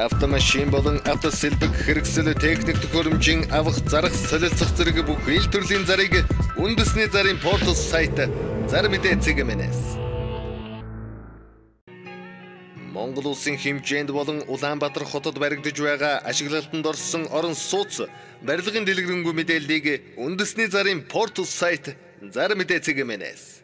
Автомашин болон автосэлбэг хэрэгсэл техник төхөөрөмжийн авах зарах солилцох зэрэг бүх ил төрлийн зарыг үндэсний зарын портал сайт Зар мэдээ цэгмэнээс Монгол улсын хэмжээнд болон Улаанбаатар хотод баригдаж байгаа ашиглалтанд орсон орон сууц барилгын дэлгэрэнгүй мэдээллийг үндэсний зарын портал сайт Зар мэдээ цэгмэнээс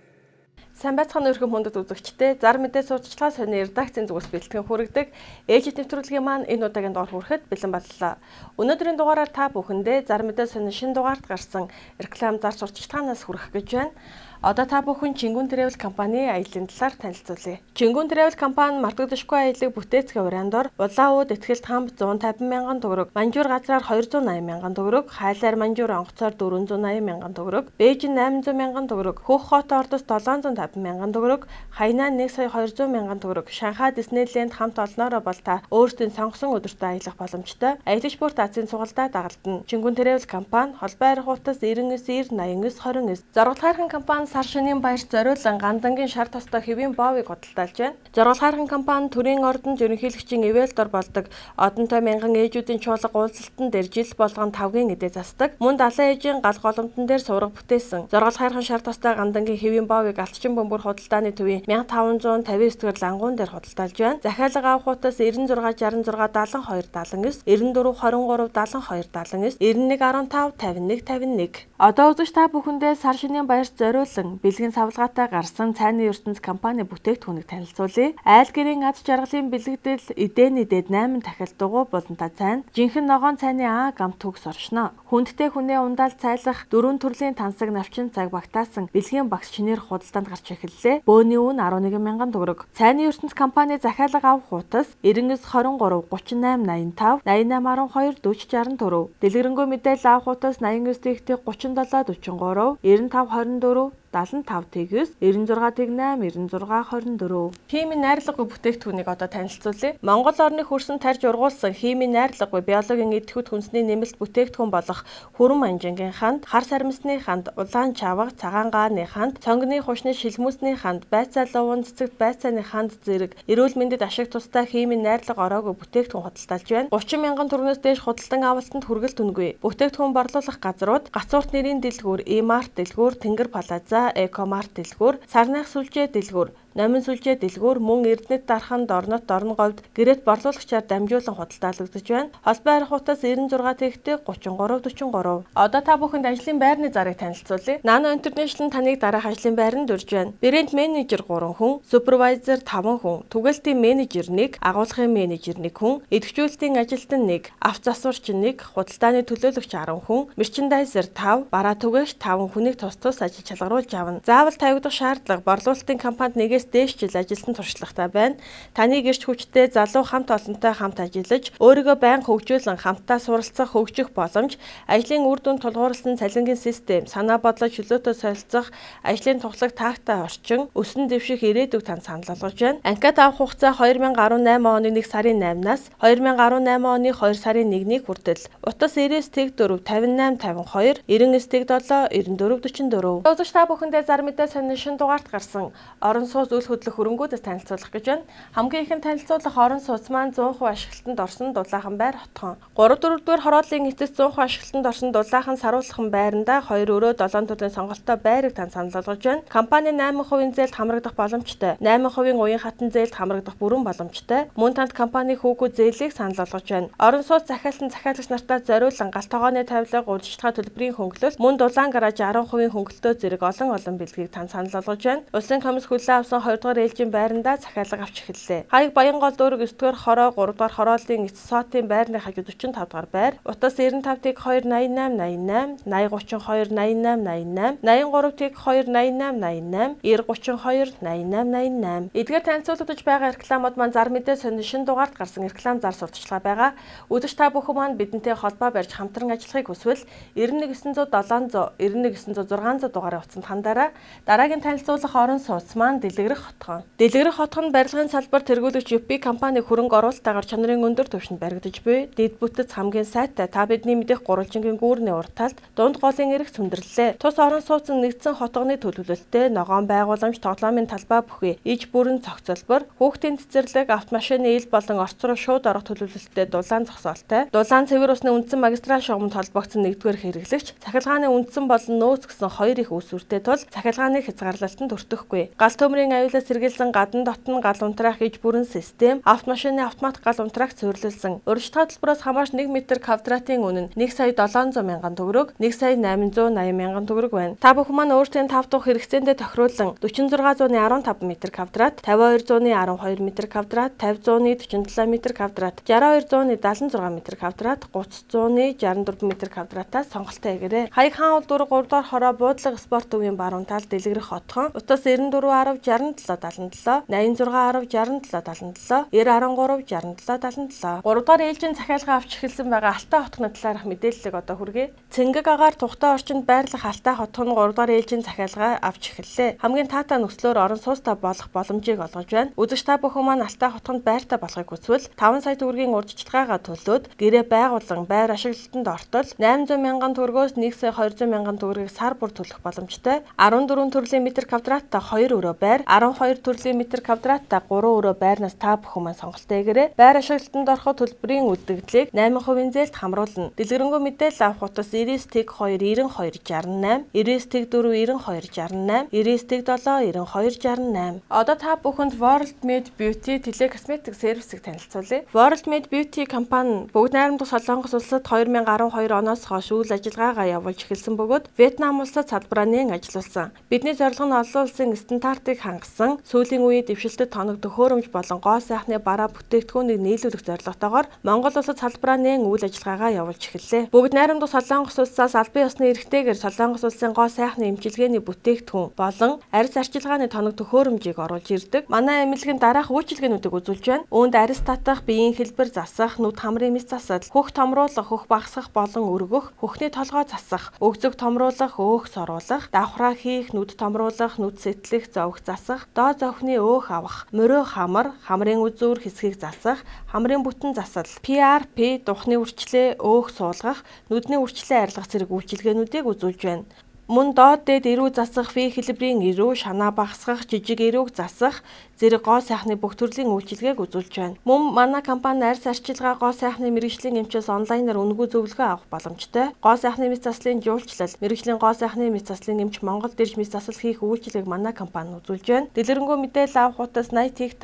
Сайн байцгаана өргөн хүндэт үзэгчдээ Зар мэдээ сурталчилгаа сонины редакцийн зүгээс бэлтгэн хүргэдэг ээлжид нэвтрүүлгийн маань энэ удаагийн дугаар хүрэхэд бэлэн боллоо. Өнөөдрийн дугаараар та бүхэндээ Зар мэдээ сонины шинэ дугаард гарсан реклам зар сурталчилгаанаас хүргэх гэж байна. Одоо та бүхэн Чингүн Travel компани аяллаа талаар танилцуулъя. Чингүн Travel компани мартагдашгүй аяллыг бүтээцгээ урандор улаан ууд этгэлт хамт 150 мянган төгрөг, манжуур газраар 280 мянган төгрөг, хайлаар манжуур онгоцоор 480 мянган төгрөг, Бээжин 800 мянган төгрөг, Хөх хот ордос 750 мянган төгрөг, Хайнан 1 сая 200 мянган төгрөг, Шанхай Диснейленд хамт олноороо бол та өөрсдийн сонгосон өдөртөө аялах боломжтой. Аялал спорт Азийн цуглаалдаа дагалдана. Чингүн Travel компани холбоо арга утас 99 90 89 29 зоргол хайрхан компани сар шөнийн баярт зориулан гандангийн шар тостой хэвийн боовыг худалдаалж байна. Зоргол хайрхан компани төрийн ордонд ерөнхийлөгчийн ивэлдор болдог одонтой мянган ээжүүдийн чуулга уулзалтан дээр жил болгон тавгийн эдээ засдаг. Мөн далайн ээжийн гал голомтон дээр сурга бүтээсэн. Зоргол хайрхан шар тостой гандангийн хэвийн боовыг алтчин бөмбөр худалдааны төвийн 1550 сэтгэр лангуун дээр худалдаалж байна. Захиалга авах утас 96 66 72 79 94 23 72 79 91 15 51 51. Одоо үзэж та бүхэндээ сар шөнийн баярт зориулсан бэлгийн савлгаатай гарсан цайны ертөнц компани бүтээгдэхүүнийг танилцуулъя. Айл гэрийн ад жаргалын бэлэгдэл эдээний дэд 8 дахиад дугуй болонтой цайн, жинхэнэ ногоон цайны гамт төгс оршно. Хүндтэй хүнээ ундаал цайлах 4 төрлийн тансаг навчин цаг багтаасан бэлгийн багш шинээр худалдаанд гарч эхэллээ. Бөөний үн 11 мянган төгрөг. Цайны ертөнц компани захиалга авах утас 99 23 38 85 88 12 40 64. Дэлгэрэнгүй мэдээлэл авах утас 89 37 43 95 24 75 тэгс 96 8 96 24. Химийн найрлаггүй бүтээгдэхүүнийг одоо танилцуулъя. Монгол орны хөрсөн тарж ургуулсан химийн найрлаггүй биологийн идэвхүйт хүнсний нэмэлт бүтээгдэхүүн болох хүрэн манжингийн ханд, хар сармисны ханд, улаан чавга, цагаан гааны ханд, цонгны хушны шилмүсний ханд, байцаа луван цэцэгт байцааны ханд зэрэг эрүүл мэндэд ашиг тустай химийн найрлага ороогүй бүтээгдэхүүн худалдаалж байна. 30 мянган төгрөгөөс дээш худалдан авалтанд хүргэлт үнэгүй. Бүтээгдэхүүн борлуулах газрууд Гацуурт нэрийн дэлгүүр, E-Mart дэлгүүр, Тэнгэр Плаза, Экомарт дэлгүүр, Сарнайх сүлжээ дэлгүүр, Номин сүлжээ дэлгүүр, мөн Эрдэнэт дархан Дорнот Дорноговьд гэрэт борлуулагчаар дамжуулан худалдаалагдаж байна. Холбоо арга утас 96 тэгтээ 33 43. Одоо та бүхэнд ажлын байрны зарыг танилцуулъя. Nano International таныг дараах ажлын байранд урьж байна. Брэнд менежер 3 хүн, супервайзер 5 хүн, түгэлтийн менежер 1, агуулгын менежер 1 хүн, идэвхжүүлэлтийн ажилтан 1, авц засварч 1, худалдааны төлөөлөгч 10 хүн, мерчендайзер 5, бараа түгээгч 5 хүнийг тус тус ажил чалгаруулж авна. Заавал тавигдах шаардлага борлуулалтын компанид нэгээс дээш жил ажилласан туршлагатай байна. Таны гэрч хүчтэй залуу хамт олонтой хамт ажиллаж, өөрийгөө байнга хөгжүүлэн хамтдаа суралцах, хөгжих боломж, ажлын үр дүнд тулгуурласан цалингийн систем, санаа бодлоо чөлөөтэй солилцох, ажлын тухлаг таагтай орчин, өсөн дэвших ирээдүг танд санал болгож байна. Анкет авах хугацаа 2018 оны 1 сарын 8-наас 2018 оны 2 сарын 1-ний хүртэл. Утас 99-4 58 52 99-7 94 44. Өдөрт та бүхэндээ Зар мэдээ сонины шинэ дугаарт гарсан орон сууц үйл хөдлөх хөрөнгүүдээс танилцуулах гэж байна. Хамгийн ихэнд танилцуулах орон сууц маань 100% ашиглалтанд орсон Дулаахан байр хотхон. 3-4 дугаар хорооллын эцэс 100% ашиглалтанд орсон Дулаахан Саруулхан байранда 2 өрөө 7 төрлийн сонголттой байрыг тань санал болгож байна. Компани 8% зээлд хамрагдах боломжтой. 8% уян хатан зээлд хамрагдах бүрэн боломжтой. Мөн танд компани хүүгүүд зээлийг санал болгож байна. Орон сууц захиалсан захиалагч нартаа зориулан галт тогооны тавилга, удирдлагын төлбөрийн хөнгөлөлт, мөн дулаан гараж 10% хөнгөлтөө зэрэг олон бэлгийг тань санал болгож байна. Улсын комисс хүлээн авсан 2 дугаар ээлжийн байрандаа захиалга авч эхэллээ. Хаяг Баянгол дүүрэг 9 дугаар хороо, 3 дугаар хорооллын эц сотын байрны хажууд 45 дугаар байр. Утас 95 тэг 288 88 80 32 88 88 83 тэг 288 88 932 88 88. Эдгээр танилцуулагдаж байгаа рекламууд маань Зар мэдээ сонины шинэ дугаард гарсан реклам зар сурталчилгаа байгаа. Үзэж та бүхэн маань бидэнтэй холбоо барьж хамтран ажиллахыг хүсвэл 91900 700 91900 600 дугаарыг утсанд хандаарай. Дараагийн танилцуулах орон сууц маань дэлгэр дэлгэрэх хотгон. Дэлгэрэх хотгон барилгын салбар тэргүүлэгч UP компани хөрөнгө оруулалтаагаар чанарын өндөр түвшинд баригдаж буй дэд бүтэц хамгийн сайтай та бидний мэдих гурвалжингийн гүүрний урт талд дунд голын эрэг цүндэрлээ. Тус орон сууцн нэгдсэн хотгоны төлөвлөлтөд ногоон байгууламж тоглоомын талбай бүхий иж бүрэн цогцолбор хүүхдийн цэцэрлэг автомашины ил болон орц руу шууд орох төлөвлөлтөд дулаан зогсоолтой. Дулаан цэвэр усны үндсэн магистраль шугамд холбогдсон нэгдүгээр хэрэглэгч цахилгааны үндсэн болон нөөц гэсэн хоёр их үүсвэртэй тул цахилгааны хязгаарлалтанд өртөхгүй. Гал төмрийн аюулаас сэргийлсэн гадна дотн гал унтраах иж бүрэн систем, автомашины автомат гал унтраах цэвэрлүүлсэн. Урьдчилан төлбөрөөс хамаарч 1 м квадратын үнэ нь 1,700,000 төгрөг, 1,880,000 төгрөг байна. Та бүхэн маань өөрсдийн 5 дахь хэрэгцээндээ тохируулан 46,15 м квадрат, 52,12 м квадрат, 50,47 м квадрат, 62,76 м квадрат, 30,64 м квадратаас сонголтоо хийгээрэй. Хаяг хаан улдуур 3 дугаар хороо буудлага спорт төвийн баруун тал дэлгэрэх хотхон утас 94.10 6777 86.10 6777 9013 6777 3 дугаар ээлжийн захиалга авч эхэлсэн байгаа Алтай хотхны талаарх мэдээллийг одоо хүргэе. Цэнгэг агаар Тухтай орчинд байрлах Алтай хотхон 3 дугаар ээлжийн захиалга авч эхэллээ. Хамгийн таатай нөхцлөөр орон сууцтай болох боломжийг олгож байна. Үзэгч та бүхэн маань Алтай хотхонд байртай болохыг хүсвэл 5 сая төгрөгийн урьдчилгаагаа төлөөд гэрээ байгуулан байр ашиглалтанд ортол 800,000 төгрөгөөс 1,200,000 төгрөгийг сар бүр төлөх боломжтой. 14 төрлийн метр квадраттай 2 өрөө байр, 12 төрлийн метр квадраттай 3 өрөө байрнаас та бүхэн маань сонголтоо хийгээрэй. Байр ашиглалтанд ороход төлбөрийн үлдэгдлийг 8% зээлд хамруулна. Дэлгэрэнгүй мэдээлэл авах утас 99-2 92 68, 99-4 92 68, 99-7 92 68. Одоо та бүхэнд World Med Beauty телекосметик сервисыг танилцуулъя. World Med Beauty компани бүгд найрамдах Солонгос улсад 2012 оноос хойш үйл ажиллагаагаа явуулж эхэлсэн бөгөөд Вьетнам улсад салбараа нэн ажилласан. Бидний зорилго нь олон улсын стандартыг хангасан, сүүлийн үеийн дэвшилтэд тоног төхөөрөмж болон гоо сайхны бараа бүтээгдэхүүнийг нийлүүлэх зорилготойгоор Монгол улсад салбараа нэн үйл ажиллагаагаа явуулж эхэллээ. Бүгд найрамдах Солонгос улсаас албан ёсны эрхтэйгээр Солонгос улсын гоо сайхны эмчилгээний бүтээгдэхүүн болон арьс арчилгааны тоног төхөөрөмжийг оруулж ирдэг. Манай эмнэлгийн дараах үйлчилгээнүүдийг үзүүлж байна. Үүнд арьс татах, биеийн хэлбэр засах, нүд хамрын мэс засал, хөх томруулах, хөх багасгах болон өргөх, хөхний толгой засах, өгзөг томруулах, өөх соруулах, давхраа хийх, нүд томруулах, нүд сэтлэх, зовх засах, доо зовхны өөх авах, мөрөө хамар, хамрын үзүүр хэсгийг засах, хамрын бүтэн засал, PRP, духны үрчлээ, өөх суулгах, нүдний үрчлээ арилгах зэрэг үйлчилгээнүүдийг үзүүлж байна. Мөн доод дээд эрүү засах, фи хэлбэрийн эрүү, шанаа багасгах, жижиг эрүүг засах зэрэг гоо сайхны бүх төрлийн үйлчилгээг үзүүлж байна. Мөн манай компани арьс арчилгаа гоо сайхны мэрэгжлийн эмчээс онлайнаар үнэгүй зөвлөгөө авах боломжтой. Гоо сайхны мэс заслын жуулчлал, мэрэгжлийн гоо сайхны мэс заслын эмч Монгол дэрж мэс засал хийх үйлчилгээг манай компани үзүүлж байна. Дэлгэрэнгүй мэдээлэл авах утас 80-5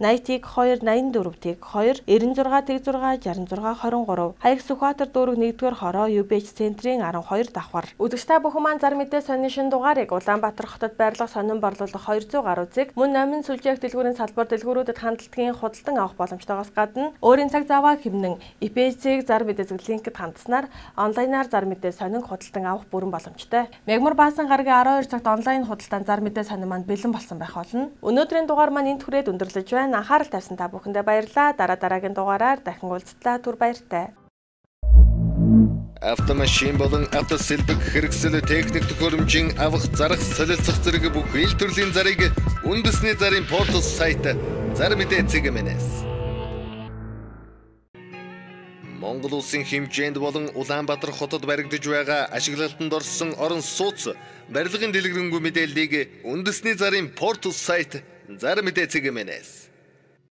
99-52, 80-2 84-2, 96-6 66 23. Хаяг Сүхбаатар дүүрэг 1-р хороо UBH центрийн 12 давхар. Үзэгч та бүхэн маань зар мэдээ сонин шин дугаарыг Улаанбаатар хотод байрлах сонин борлуулах 200 гаруй зэг мөн номын сүлжээх дэлгүүрийн салбар дэлгүүрүүдэд хандлтгийн худалдан авах боломжтойгоос гадна өөрийн цаг заваа хэмнэн ИП-ийг зар мэдээ зэрэг линкэд хандаснаар онлайнаар зар мэдээ сонин худалдан авах бүрэн боломжтой. Мягмар Баасан гарагийн 12 цагт онлайн худалдаанд зар мэдээ сонин маань бэлэн болсон байх болно. Өнөөдрийн дугаар маань энд хүрээд өндөрлөж байна. Анхаарал тавьсан та бүхэндээ баярлалаа. Дараагийн дугаараар дахин уулзтлаа. Түр баяртай. Автомашин болон автосэлбэг хэрэгсэл техник төхөөрөмжийн авах зарах солилцох зэрэг бүх ил төрлийн зарыг үндэсний зарын портал сайт Зар мэдээ цэгмэнэс. Монгол улсын хэмжээнд болон Улаанбаатар хотод баригдаж байгаа ашиглалтанд орсон орон сууц барилгын дэлгэрэнгүй мэдээллийг үндэсний зарын портал сайт Зар мэдээ цэгмэнэс